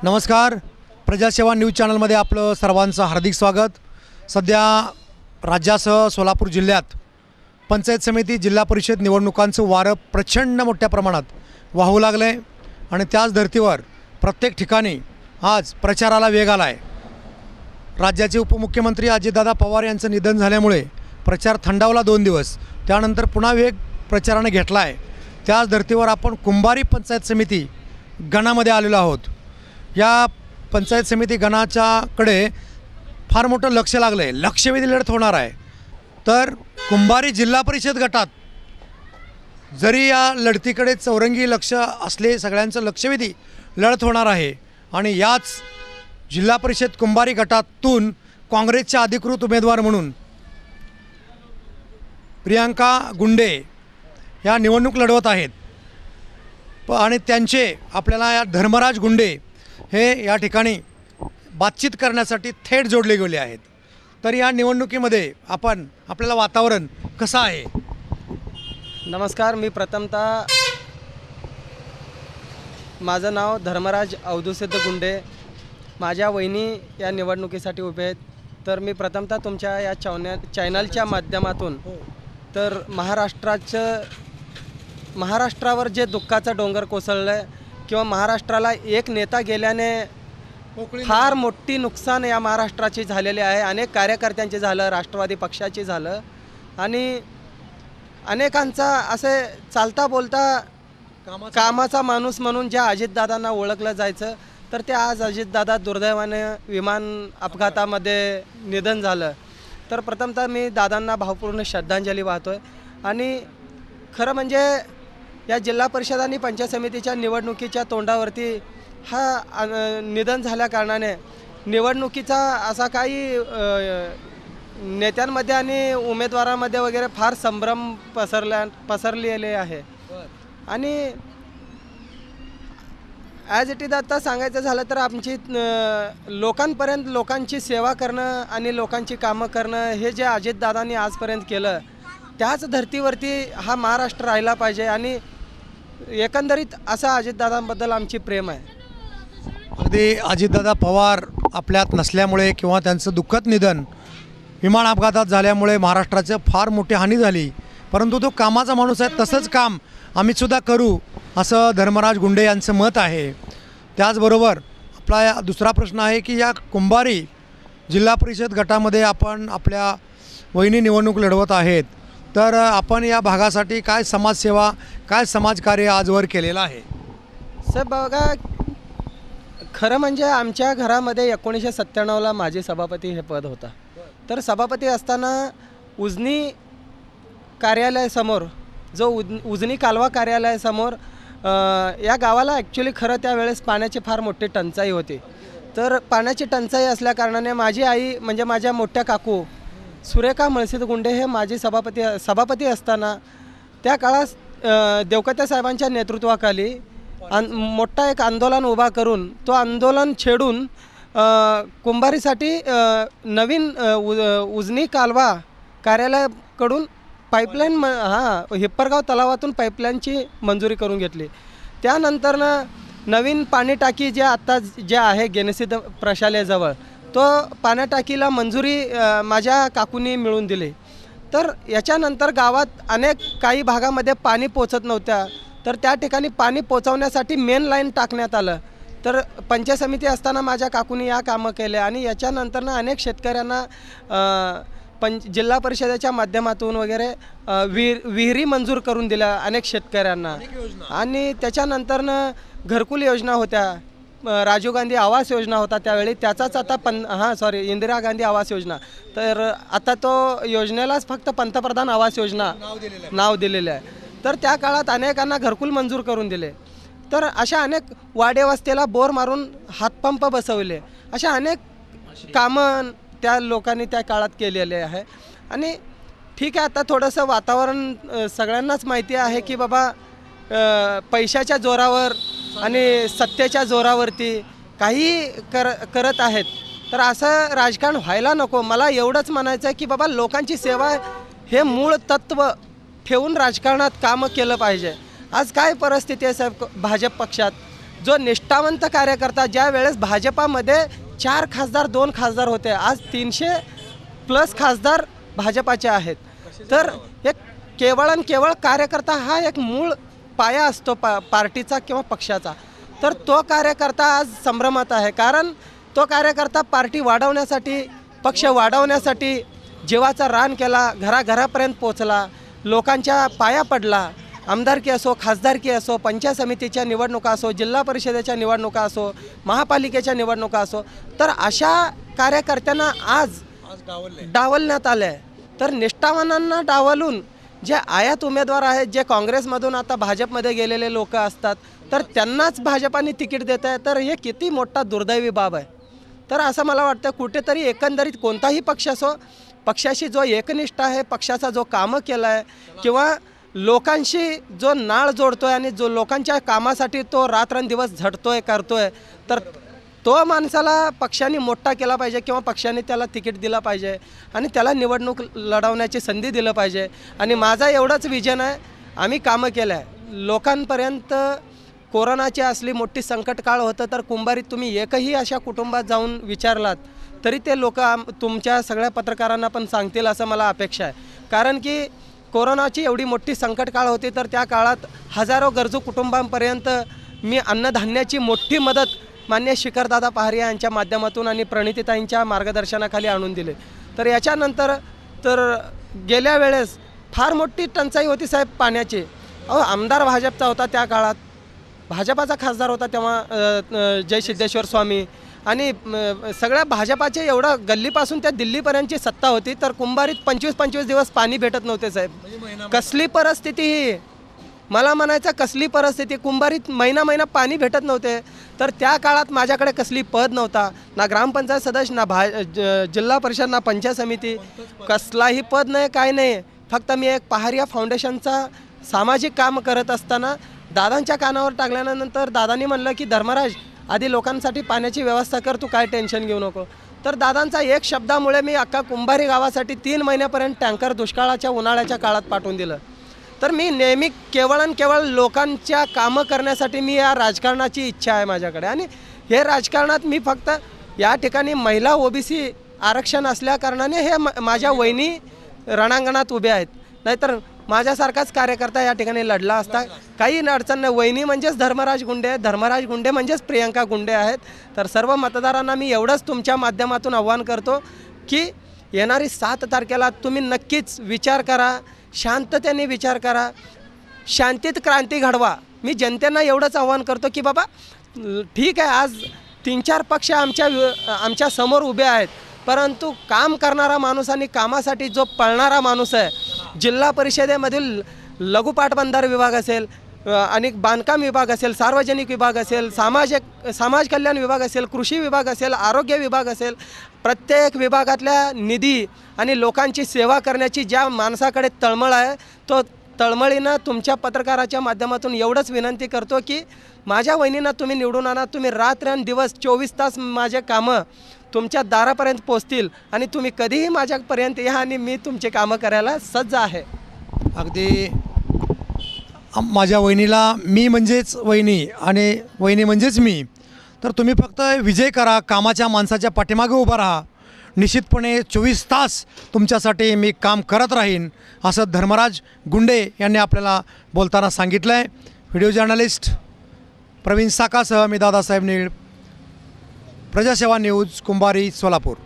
नमस्कार. प्रजासेवा न्यूज चॅनलमध्ये आपलं सर्वांचं हार्दिक स्वागत. सध्या राज्यासह सोलापूर जिल्ह्यात पंचायत समिती जिल्हा परिषद निवडणुकांचं वारं प्रचंड मोठ्या प्रमाणात वाहू लागलं आहे आणि त्याच धर्तीवर प्रत्येक ठिकाणी आज प्रचाराला वेग आला आहे. राज्याचे उपमुख्यमंत्री अजितदादा पवार यांचं निधन झाल्यामुळे प्रचार थंडावला 2 दिवस. त्यानंतर पुन्हा वेग प्रचाराने घेतला आहे. त्याच धर्तीवर आपण कुंभारी पंचायत समिती गणामध्ये आलेलो आहोत. या पंचायत समिती गणाच्याकडे फार मोठं लक्ष लागलं आहे. लक्षवेधी लढत होणार आहे. तर कुंभारी जिल्हा परिषद गटात जरी या लढतीकडे चौरंगी लक्ष असले, सगळ्यांचं लक्षवेधी लढत होणार आहे. आणि याच जिल्हा परिषद कुंभारी गटातून काँग्रेसच्या अधिकृत उमेदवार म्हणून प्रियांका गुंडे या निवडणूक लढवत आहेत. आणि त्यांचे आपल्याला या धर्मराज गुंडे हे या ठिकाणी बातचीत करण्यासाठी थेट जोडले गेले आहेत. तर या निवडणुकीमध्ये आपल्याला वातावरण कसं आहे? नमस्कार. मी प्रथमतः माझं नाव धर्मराज अवधूसिद्ध गुंडे. माझ्या वहिनी या निवडणुकीसाठी उभे आहेत. तर मी प्रथमतः तुमच्या या चॅनलच्या माध्यमातून तर महाराष्ट्रावर जे दुःखाचा डोंगर कोसळलं आहे किंवा महाराष्ट्राला एक नेता गेल्याने फार मोठी नुकसान या महाराष्ट्राची झालेली आहे. अनेक कार्यकर्त्यांचे झालं, राष्ट्रवादी पक्षाचे झालं आणि अनेकांचा असे चालता बोलता कामाचा माणूस म्हणून ज्या अजितदादांना ओळखलं जायचं तर ते आज अजितदादा दुर्दैवाने विमान अपघातामध्ये निधन झालं. तर प्रथमतः मी दादांना भावपूर्ण श्रद्धांजली वाहतो आहे. आणि खरं म्हणजे या जिल्हा परिषद आणि पंचायत समितीच्या निवडणुकीच्या तोंडावरती हा निधन झाल्या कारणाने निवडणुकीचा असा काही नेत्यांमध्ये आणि उमेदवारांमध्ये वगैरे फार संभ्रम पसरलेले आहे. आणि ॲज इट इज आता सांगायचं झालं तर आमची लोकांपर्यंत लोकांची सेवा करणं आणि लोकांची कामं करणं हे जे अजितदादांनी आजपर्यंत केलं त्याच धर्तीवरती हा महाराष्ट्र राहिला पाहिजे. आणि एकंदरीत असा अजितदादांबद्दल आमची प्रेम आहे. अगदी अजितदादा पवार आपल्यात नसल्यामुळे किंवा त्यांचं दुःखद निधन विमान अपघातात झाल्यामुळे महाराष्ट्राचं फार मोठी हानी झाली. परंतु तो कामाचा माणूस आहे. तसंच काम आम्हीसुद्धा करू असं धर्मराज गुंडे यांचं मत आहे. त्याचबरोबर आपला दुसरा प्रश्न आहे की या कुंभारी जिल्हा परिषद गटामध्ये आपण आपल्या वहिनी निवडणूक लढवत आहेत. तर आपण या भागासाठी काय समाजसेवा, काय समाजकार्य आजवर केलेलं आहे? सर बघा, खरं म्हणजे आमच्या घरामध्ये 1997ला माजी सभापती हे पद होता. तर सभापती असताना उजनी कार्यालयासमोर जो उजनी कालवा कार्यालयासमोर या गावाला ॲक्च्युली खरं त्यावेळेस पाण्याची फार मोठी टंचाई होती. तर पाण्याची टंचाई असल्याकारणाने माझी आई म्हणजे माझ्या मोठ्या काकू सुरेखा मळसिद गुंडे हे माजी सभापती असताना त्या काळात देवकते साहेबांच्या नेतृत्वाखाली मोठा एक आंदोलन उभा करून तो आंदोलन छेडून कुंभारीसाठी नवीन उजनी कालवा कार्यालयाकडून पाईपलाईन हिप्परगाव तलावातून पाईपलाईनची मंजुरी करून घेतली. त्यानंतरनं नवीन पाणी टाकी जे आहे गेनसिद्ध प्रशालेजवळ तो पाण्याटाकीला मंजुरी माझ्या काकूंनी मिळवून दिली. तर याच्यानंतर गावात काही भागामध्ये पाणी पोचत नव्हत्या. तर त्या ठिकाणी पाणी पोचवण्यासाठी मेन लाईन टाकण्यात आलं. तर पंचायत समिती असताना माझ्या काकूंनी या कामं केले आणि याच्यानंतरनं अनेक शेतकऱ्यांना जिल्हा परिषदेच्या माध्यमातून वगैरे विहिरी मंजूर करून दिल्या अनेक शेतकऱ्यांना. आणि त्याच्यानंतरनं घरकुल योजना होत्या, राजीव गांधी आवास योजना होता त्यावेळी, त्याचाच आता इंदिरा गांधी आवास योजना. तर आता तो योजनेलाच फक्त पंतप्रधान आवास योजना नाव दिलेलं आहे. तर त्या काळात अनेकांना घरकुल मंजूर करून दिले. तर अशा अनेक वाडेवस्तीला बोर मारून हातपंप बसवले. अशा अनेक कामं त्या लोकांनी त्या काळात केलेले आहे. आणि ठीक आहे, आता थोडंसं वातावरण सगळ्यांनाच माहिती आहे की बाबा पैशाच्या जोरावर आणि सत्तेच्या जोरावरती काही करत आहेत. तर असं राजकारण व्हायला नको. मला एवढंच म्हणायचं आहे की बाबा लोकांची सेवा हे मूळ तत्त्व ठेवून राजकारणात कामं केलं पाहिजे. आज काय परिस्थिती आहे साहेब भाजप पक्षात? जो निष्ठावंत कार्यकर्ता, ज्या वेळेस भाजपामध्ये 4 खासदार 2 खासदार होते, आज 300+ खासदार भाजपाचे आहेत. तर एक केवळ आणि केवळ कार्यकर्ता हा एक मूळ पाया असतो पार्टीचा किंवा पक्षाचा. तर तो कार्यकर्ता आज संभ्रमात आहे, कारण तो कार्यकर्ता पार्टी वाढवण्यासाठी, पक्ष वाढवण्यासाठी जीवाचा रान केला, घराघरापर्यंत पोचला, लोकांच्या पाया पडला. आमदारकी असो, खासदारकी असो, पंचायत समितीच्या निवडणुका असो, जिल्हा परिषदेच्या निवडणुका असो, महापालिकेच्या निवडणुका असो, तर अशा कार्यकर्त्यांना आज डावलण्यात आलं आहे. तर निष्ठावानांना डावलून जे आयात उमेदवार आहेत, जे काँग्रेसमधून आता भाजपमध्ये गेलेले लोक असतात, तर त्यांनाच भाजपाने तिकीट देत आहे. तर हे किती मोठा दुर्दैवी बाब आहे. तर असं मला वाटतं कुठेतरी एकंदरीत कोणताही पक्ष असो, पक्षाशी जो एकनिष्ठ आहे, पक्षाचा जो कामं केला आहे किंवा लोकांशी जो नाळ जोडतोय आणि जो लोकांच्या कामासाठी तो रात्रंदिवस झटतोय करतोय, तर तो माणसाला पक्षाने मोठा केला पाहिजे किंवा पक्षाने त्याला तिकीट दिलं पाहिजे आणि त्याला निवडणूक लढवण्याची संधी दिलं पाहिजे. आणि माझा एवढंच विजन आहे, आम्ही कामं केलं आहे लोकांपर्यंत. कोरोनाची असली मोठी संकट काळ होतं, तर कुंभारीत तुम्ही एकही अशा कुटुंबात जाऊन विचारलात तरी ते लोक तुमच्या सगळ्या पत्रकारांना पण सांगतील असं मला अपेक्षा आहे. कारण की कोरोनाची एवढी मोठी संकट काळ होती, तर त्या काळात हजारो गरजू कुटुंबांपर्यंत मी अन्नधान्याची मोठी मदत माननीय शिखरदादा पहारिया यांच्या माध्यमातून आणि प्रणितीताईंच्या मार्गदर्शनाखाली आणून दिले. तर याच्यानंतर तर गेल्या वेळेस फार मोठी टंचाई होती साहेब पाण्याची. आमदार भाजपचा होता त्या काळात, भाजपाचा खासदार होता तेव्हा जय सिद्धेश्वर स्वामी, आणि सगळ्या भाजपाचे एवढं गल्लीपासून त्या दिल्लीपर्यंतची सत्ता होती. तर कुंभारीत 25-25 दिवस पाणी भेटत नव्हते साहेब. कसली परिस्थिती ही, मला म्हणायचं कसली परिस्थिती. कुंभारीत महिना पाणी भेटत नव्हते. तर त्या काळात माझ्याकडे कसली पद नव्हता, ना ग्रामपंचायत सदस्य, ना जिल्हा परिषद, ना पंचायत समिती, कसलाही पद नाही, काय नाही. फक्त मी एक पहारिया फाउंडेशनचा सामाजिक काम करत असताना दादांच्या कानावर टाकल्यानंतर दादांनी म्हणलं की धर्मराज, आधी लोकांसाठी पाण्याची व्यवस्था कर, तू काय टेन्शन घेऊ नको. तर दादांचा एक शब्दामुळे मी अख्खा कुंभारी गावासाठी 3 महिन्यापर्यंत टँकर दुष्काळाच्या उन्हाळ्याच्या काळात पाठवून दिलं. तर मी नेहमी केवळ आणि केवळ लोकांच्या कामं करण्यासाठी मी या राजकारणाची इच्छा आहे माझ्याकडे. आणि हे राजकारणात मी फक्त या ठिकाणी महिला OBC आरक्षण असल्याकारणाने हे माझ्या वहिनी रणांगणात उभ्या आहेत. नाहीतर माझ्यासारखाच कार्यकर्ता या ठिकाणी लढला असता. काही अडचण नाही. वहिनी म्हणजेच धर्मराज गुंडे, धर्मराज गुंडे म्हणजेच प्रियंका गुंडे आहेत. तर सर्व मतदारांना मी एवढंच तुमच्या माध्यमातून आव्हान करतो की येणारी 7 तारखेला तुम्ही नक्कीच विचार करा, शांततेने विचार करा, शांतीत क्रांती घडवा. मी जनतेला एवढंच आव्हान करतो की बाबा ठीक आहे, आज 3-4 पक्ष आमच्या समोर उभे आहेत, परंतु काम करणारा माणूस आणि कामासाठी जो पळणारा माणूस आहे, जिल्हा परिषदेमधील लघु पाटबंधारे विभाग असेल आणि बांधकाम विभाग असेल, सार्वजनिक विभाग असेल, समाज कल्याण विभाग असेल, कृषी विभाग असेल, आरोग्य विभाग असेल, प्रत्येक विभागातल्या निधी आणि लोकांची सेवा करण्याची ज्या माणसाकडे तळमळ आहे, तो तळमळीनं तुमच्या पत्रकाराच्या माध्यमातून एवढंच विनंती करतो की माझ्या वहिनींना तुम्ही निवडून आणा. तुम्ही रात्रंदिवस 24 तास माझे कामं तुमच्या दारापर्यंत पोचतील आणि तुम्ही कधीही माझ्यापर्यंत या आणि मी तुमचे कामं करायला सज्ज आहे. अगदी माझ्या वहिनीला मी म्हणजेच वहिनी आणि वहिनी म्हणजेच मी. तर तुम्ही फक्त विजय करा, कामाच्या माणसाच्या पाठीमागे उभा राहा. निश्चितपणे 24 तास तुमच्यासाठी मी काम करत राहीन, असं धर्मराज गुंडे यांनी आपल्याला बोलताना सांगितलं आहे. व्हिडिओ जर्नलिस्ट प्रवीण साकासह मी दादासाहेब नीळ, प्रजासेवा न्यूज, कुंभारी, सोलापूर.